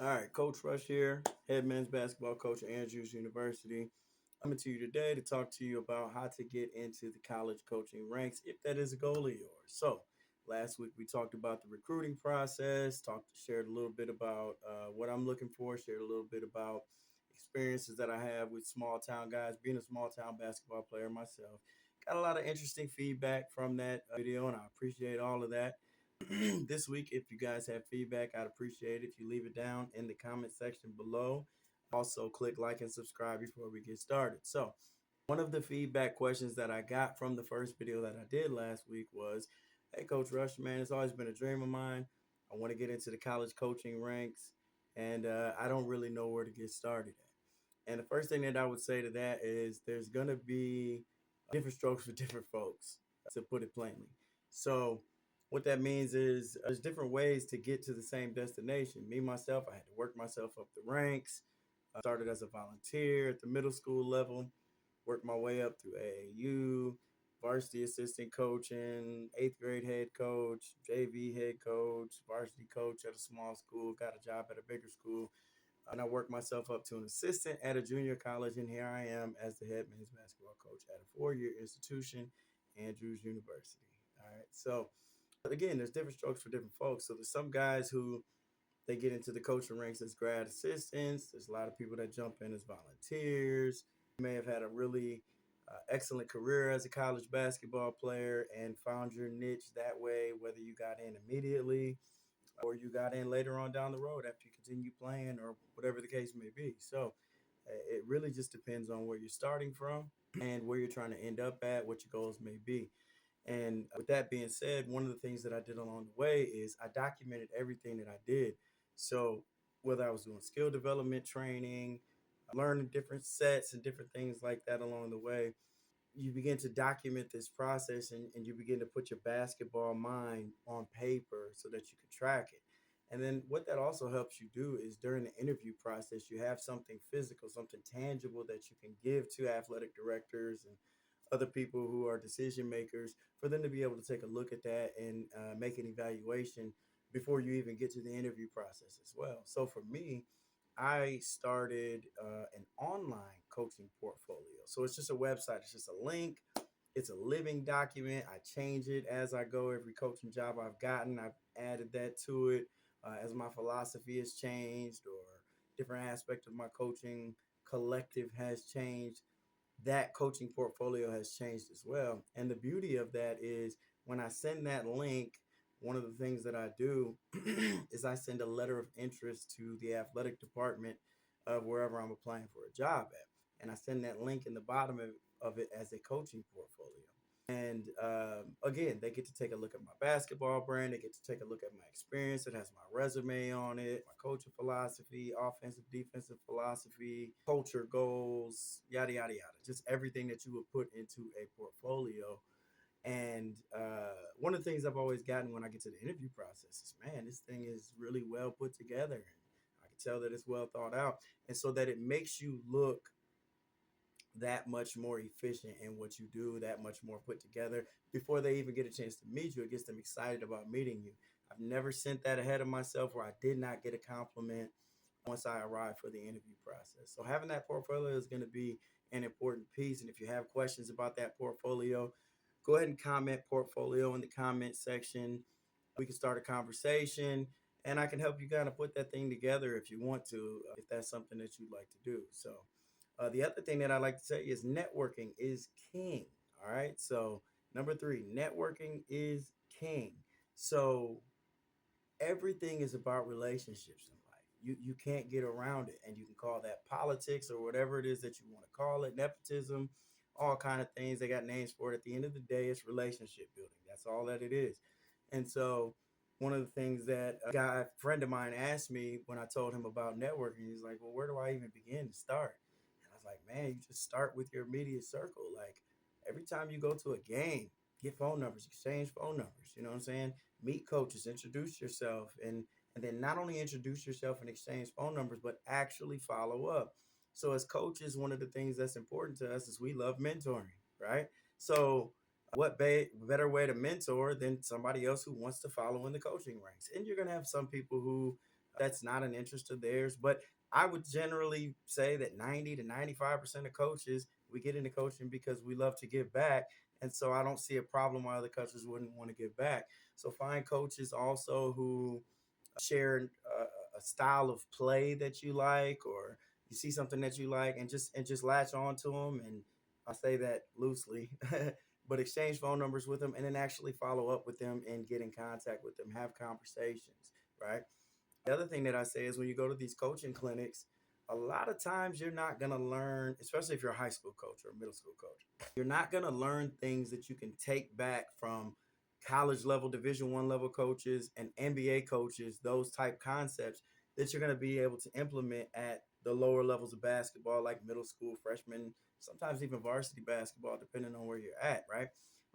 All right, Coach Rush here, head men's basketball coach at Andrews University. Coming to you today to talk to you about how to get into the college coaching ranks if that is a goal of yours. So, last week we talked about the recruiting process, shared a little bit about what I'm looking for, shared a little bit about experiences that I have with small town guys, being a small town basketball player myself. Got a lot of interesting feedback from that video, and I appreciate all of that. This week, if you guys have feedback, I'd appreciate it if you leave it down in the comment section below. Also, click like and subscribe before we get started. So, one of the feedback questions that I got from the first video that I did last week was, "Hey, Coach Rush, man, it's always been a dream of mine. I want to get into the college coaching ranks, and I don't really know where to get started at." And the first thing that I would say to that is there's going to be different strokes for different folks, to put it plainly. So, what that means is there's different ways to get to the same destination. Me, myself, I had to work myself up the ranks. I started as a volunteer at the middle school level, worked my way up through AAU, varsity assistant coaching, eighth grade head coach, JV head coach, varsity coach at a small school, got a job at a bigger school, and I worked myself up to an assistant at a junior college, and here I am as the head men's basketball coach at a four-year institution, Andrews University. All right, so but again, there's different strokes for different folks. So there's some guys who they get into the coaching ranks as grad assistants. There's a lot of people that jump in as volunteers. You may have had a really excellent career as a college basketball player and found your niche that way, whether you got in immediately or you got in later on down the road after you continue playing or whatever the case may be. So it really just depends on where you're starting from and where you're trying to end up at, what your goals may be. And with that being said, one of the things that I did along the way is I documented everything that I did. So whether I was doing skill development training, learning different sets and different things like that along the way, you begin to document this process and you begin to put your basketball mind on paper so that you can track it. And then what that also helps you do is during the interview process, you have something physical, something tangible that you can give to athletic directors and other people who are decision makers for them to be able to take a look at that and make an evaluation before you even get to the interview process as well. So for me, I started an online coaching portfolio. So it's just a website, it's just a link, it's a living document. I change it as I go. Every coaching job I've gotten, I've added that to it as my philosophy has changed or different aspect of my coaching collective has changed. That coaching portfolio has changed as well. And the beauty of that is when I send that link, one of the things that I do is I send a letter of interest to the athletic department of wherever I'm applying for a job at. And I send that link in the bottom of it as a coaching portfolio. And again, they get to take a look at my basketball brand. They get to take a look at my experience. It has my resume on it, my coaching philosophy, offensive, defensive philosophy, culture goals, yada, yada, yada. Just everything that you would put into a portfolio. And one of the things I've always gotten when I get to the interview process is, man, this thing is really well put together. And I can tell that it's well thought out. And so that it makes you look that much more efficient in what you do, that much more put together before they even get a chance to meet you. It gets them excited about meeting you. I've never sent that ahead of myself where I did not get a compliment once I arrived for the interview process. So having that portfolio is going to be an important piece. And if you have questions about that portfolio, go ahead and comment portfolio in the comment section. We can start a conversation and I can help you kind of put that thing together if you want to, if that's something that you'd like to do. So the other thing that I like to say is networking is king. All right. So, number three, networking is king. So, everything is about relationships in life. You can't get around it, and you can call that politics or whatever it is that you want to call it, nepotism, all kind of things. They got names for it. At the end of the day, it's relationship building. That's all that it is. And so, one of the things that a friend of mine asked me when I told him about networking, he's like, "Well, where do I even begin to start?" And I was like, "Man, you just start with your immediate circle. Like every time you go to a game, get phone numbers, exchange phone numbers. You know what I'm saying? Meet coaches, introduce yourself, and then not only introduce yourself and exchange phone numbers, but actually follow up. So as coaches, one of the things that's important to us is we love mentoring, right? So better way to mentor than somebody else who wants to follow in the coaching ranks? And you're gonna have some people who That's not an interest of theirs. But I would generally say that 90 to 95% of coaches, we get into coaching because we love to give back. And so I don't see a problem why other coaches wouldn't want to give back. So find coaches also who share a style of play that you like, or you see something that you like, and just latch on to them. And I say that loosely, but exchange phone numbers with them, and then actually follow up with them and get in contact with them, have conversations, right? The other thing that I say is when you go to these coaching clinics, a lot of times you're not going to learn, especially if you're a high school coach or a middle school coach, you're not going to learn things that you can take back from college level, division 1 level coaches and NBA coaches, those type concepts that you're going to be able to implement at the lower levels of basketball, like middle school, freshman, sometimes even varsity basketball, depending on where you're at, right?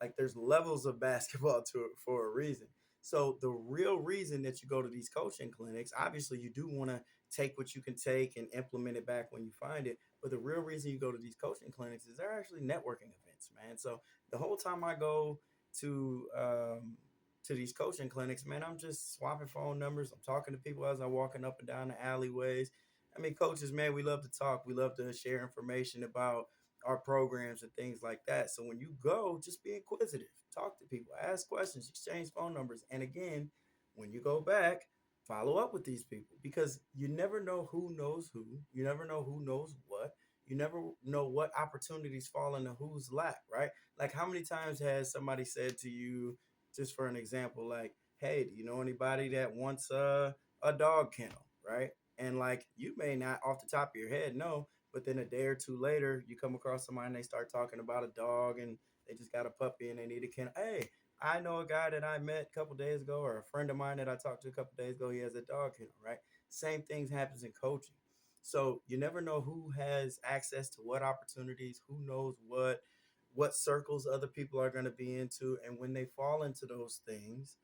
Like there's levels of basketball to it for a reason. So the real reason that you go to these coaching clinics, obviously you do want to take what you can take and implement it back when you find it. But the real reason you go to these coaching clinics is they're actually networking events, man. So the whole time I go to um, to these coaching clinics, man, I'm just swapping phone numbers. I'm talking to people as I'm walking up and down the alleyways. I mean, coaches, man, we love to talk. We love to share information about our programs and things like that. So when you go, just be inquisitive, talk to people, ask questions, exchange phone numbers. And again, when you go back, follow up with these people because you never know who knows who. You never know who knows what. You never know what opportunities fall into whose lap, right? Like how many times has somebody said to you, just for an example, like, hey, do you know anybody that wants a dog kennel, right? And like you may not off the top of your head know, but then a day or two later, you come across somebody and they start talking about a dog and they just got a puppy and they need a kennel. Hey, I know a guy that I met a couple days ago, or a friend of mine that I talked to a couple days ago. He has a dog kennel, right? Same things happens in coaching. So you never know who has access to what opportunities, who knows what circles other people are going to be into, and when they fall into those things,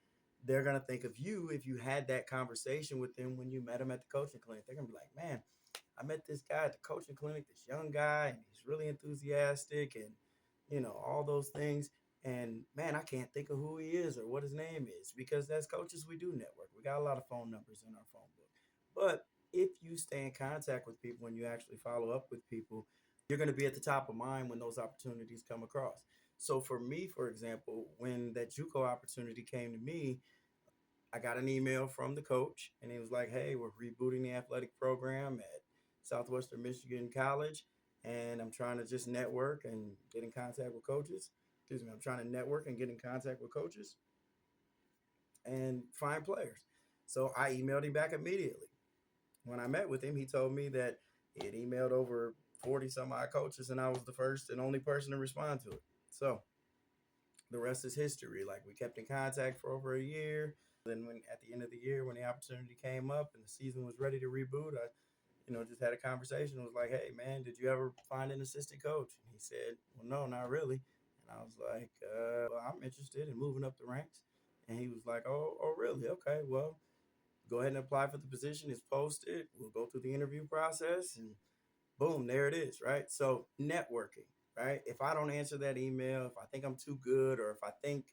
they're going to think of you if you had that conversation with them when you met them at the coaching clinic. They're going to be like, man, I met this guy at the coaching clinic, this young guy, and he's really enthusiastic and, all those things. And man, I can't think of who he is or what his name is because as coaches, we do network. We got a lot of phone numbers in our phone book. But if you stay in contact with people and you actually follow up with people, you're going to be at the top of mind when those opportunities come across. So for me, for example, when that JUCO opportunity came to me, I got an email from the coach, and he was like, "Hey, we're rebooting the athletic program at Southwestern Michigan College, and I'm trying to just network and get in contact with coaches. Excuse me, I'm trying to network and get in contact with coaches and find players." So I emailed him back immediately. When I met with him, he told me that he had emailed over 40 some odd coaches, and I was the first and only person to respond to it. So the rest is history. Like we kept in contact for over a year. Then when at the end of the year, when the opportunity came up and the season was ready to reboot, I, just had a conversation. It was like, hey man, did you ever find an assistant coach? And he said, well, no, not really. And I was like, well, I'm interested in moving up the ranks. And he was like, oh, really? Okay, well, go ahead and apply for the position. It's posted. We'll go through the interview process and boom, there it is, right? So networking, right? If I don't answer that email, if I think I'm too good, or if I think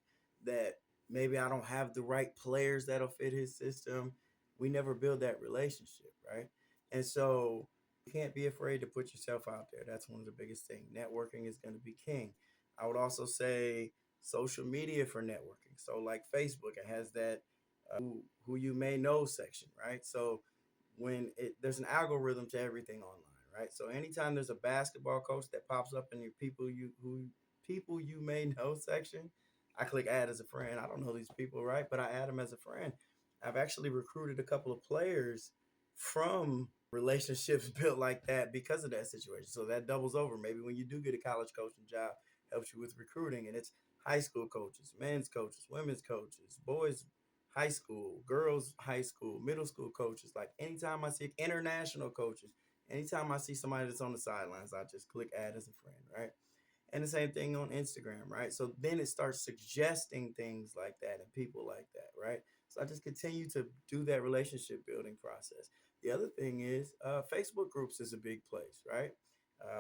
that maybe I don't have the right players that'll fit his system, we never build that relationship, right? And so you can't be afraid to put yourself out there. That's one of the biggest things. Networking is going to be king. I would also say social media for networking. So like Facebook, it has that who you may know section, right? So there's an algorithm to everything online, right? So anytime there's a basketball coach that pops up in your people you may know section, I click add as a friend. I don't know these people, right? But I add them as a friend. I've actually recruited a couple of players from relationships built like that because of that situation. So that doubles over. Maybe when you do get a college coaching job, helps you with recruiting, and it's high school coaches, men's coaches, women's coaches, boys high school, girls high school, middle school coaches. Like anytime I see international coaches, anytime I see somebody that's on the sidelines, I just click add as a friend, right? And the same thing on Instagram, right? So then it starts suggesting things like that and people like that, right? So I just continue to do that relationship building process. The other thing is Facebook groups is a big place, right?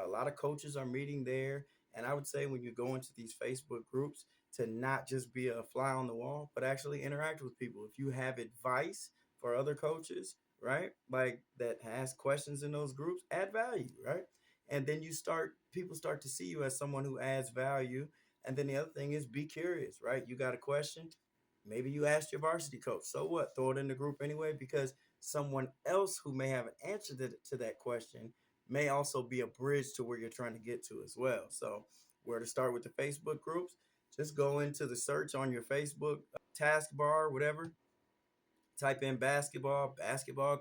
A lot of coaches are meeting there. And I would say when you go into these Facebook groups, to not just be a fly on the wall, but actually interact with people. If you have advice for other coaches, right? Like that ask questions in those groups, add value, right? And then people start to see you as someone who adds value. And then the other thing is be curious, right? You got a question, maybe you asked your varsity coach. So what? Throw it in the group anyway, because someone else who may have an answer to that question may also be a bridge to where you're trying to get to as well. So where to start with the Facebook groups? Just go into the search on your Facebook taskbar, whatever, type in basketball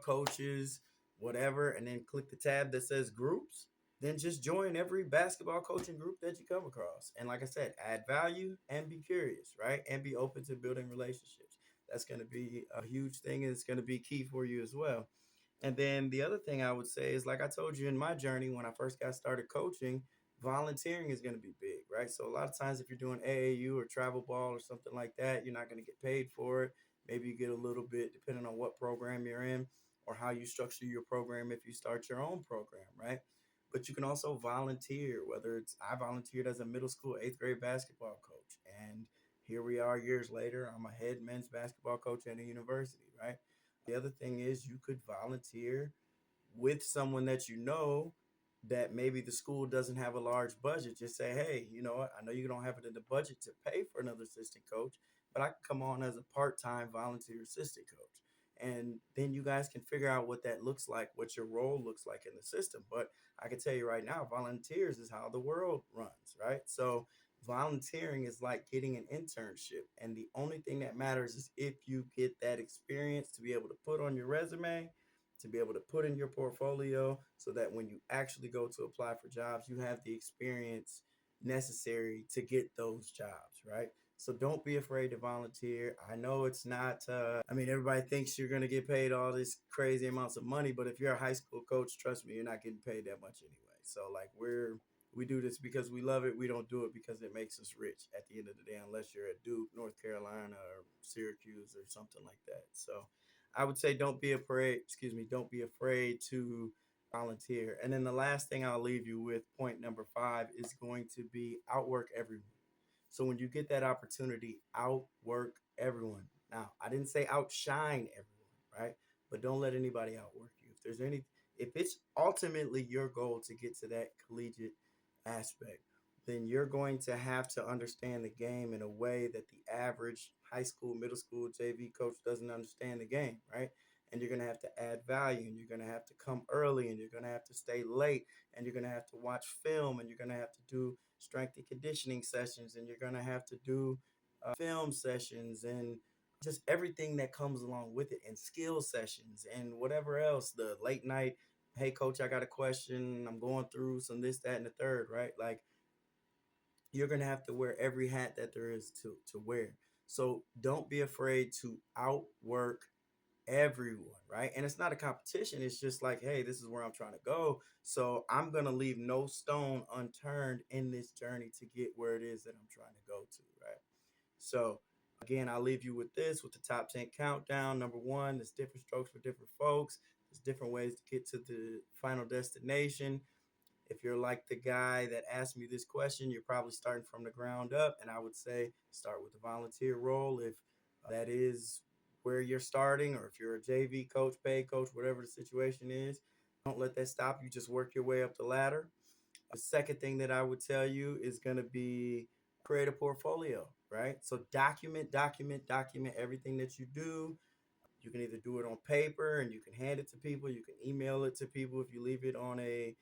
coaches, whatever, and then click the tab that says groups. Then just join every basketball coaching group that you come across. And like I said, add value and be curious, right? And be open to building relationships. That's going to be a huge thing, and it's going to be key for you as well. And then the other thing I would say is, like I told you in my journey when I first got started coaching, volunteering is going to be big, right? So a lot of times if you're doing AAU or travel ball or something like that, you're not going to get paid for it. Maybe you get a little bit depending on what program you're in or how you structure your program if you start your own program, right? But you can also volunteer, whether it's I volunteered as a middle school, eighth grade basketball coach. And here we are years later. I'm a head men's basketball coach at a university, right? The other thing is you could volunteer with someone that you know that maybe the school doesn't have a large budget. Just say, hey, you know what? I know you don't have it in the budget to pay for another assistant coach, but I can come on as a part-time volunteer assistant coach. And then you guys can figure out what that looks like, what your role looks like in the system. But I can tell you right now, volunteers is how the world runs, right? So volunteering is like getting an internship. And the only thing that matters is if you get that experience to be able to put on your resume, to be able to put in your portfolio, so that when you actually go to apply for jobs, you have the experience necessary to get those jobs, right? So don't be afraid to volunteer. I know it's not, I mean, everybody thinks you're going to get paid all these crazy amounts of money, but if you're a high school coach, trust me, you're not getting paid that much anyway. So, like, we do this because we love it. We don't do it because it makes us rich at the end of the day, unless you're at Duke, North Carolina, or Syracuse or something like that. So, I would say don't be afraid to volunteer. And then the last thing I'll leave you with, point number 5, is going to be outwork everyone. So when you get that opportunity, outwork everyone. Now, I didn't say outshine everyone, right? But don't let anybody outwork you. If it's ultimately your goal to get to that collegiate aspect, then you're going to have to understand the game in a way that the average high school, middle school, JV coach doesn't understand the game, right? And you're going to have to add value, and you're going to have to come early, and you're going to have to stay late, and you're going to have to watch film, and you're going to have to do strength and conditioning sessions, and you're going to have to do film sessions, and just everything that comes along with it, and skill sessions, and whatever else, the late night, hey coach, I got a question, I'm going through some this, that, and the third, right? Like, you're going to have to wear every hat that there is to wear. So don't be afraid to outwork everyone, right? And it's not a competition. It's just like, hey, this is where I'm trying to go. So I'm going to leave no stone unturned in this journey to get where it is that I'm trying to go to, right? So again, I'll leave you with this, with the top 10 countdown. Number 1, there's different strokes for different folks. There's different ways to get to the final destination. If you're like the guy that asked me this question, you're probably starting from the ground up. And I would say start with the volunteer role if that is where you're starting, or if you're a JV coach, paid coach, whatever the situation is. Don't let that stop you. Just work your way up the ladder. The second thing that I would tell you is going to be create a portfolio, right? So document everything that you do. You can either do it on paper and you can hand it to people. You can email it to people if you leave it on a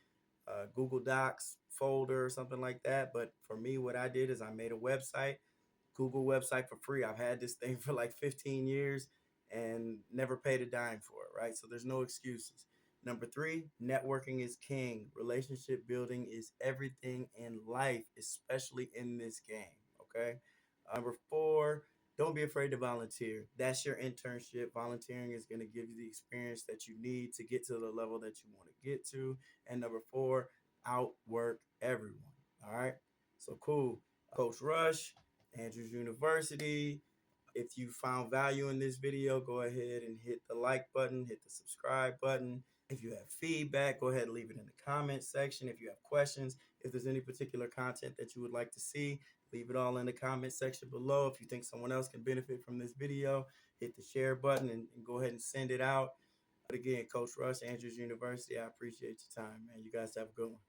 Google Docs folder or something like that. But for me, what I did is I made a website, Google website, for free. I've had this thing for like 15 years and never paid a dime for it, right? So there's no excuses. Number 3, networking is king. Relationship building is everything in life, especially in this game, okay? Number 4, don't be afraid to volunteer. That's your internship. Volunteering is going to give you the experience that you need to get to the level that you want to get to. And number 4, outwork everyone. All right. So cool. Coach Rush, Andrews University. If you found value in this video, go ahead and hit the like button, hit the subscribe button. If you have feedback, go ahead and leave it in the comment section. If you have questions, if there's any particular content that you would like to see, leave it all in the comment section below. If you think someone else can benefit from this video, hit the share button and go ahead and send it out. But again, Coach Russ, Andrews University, I appreciate your time, man. You guys have a good one.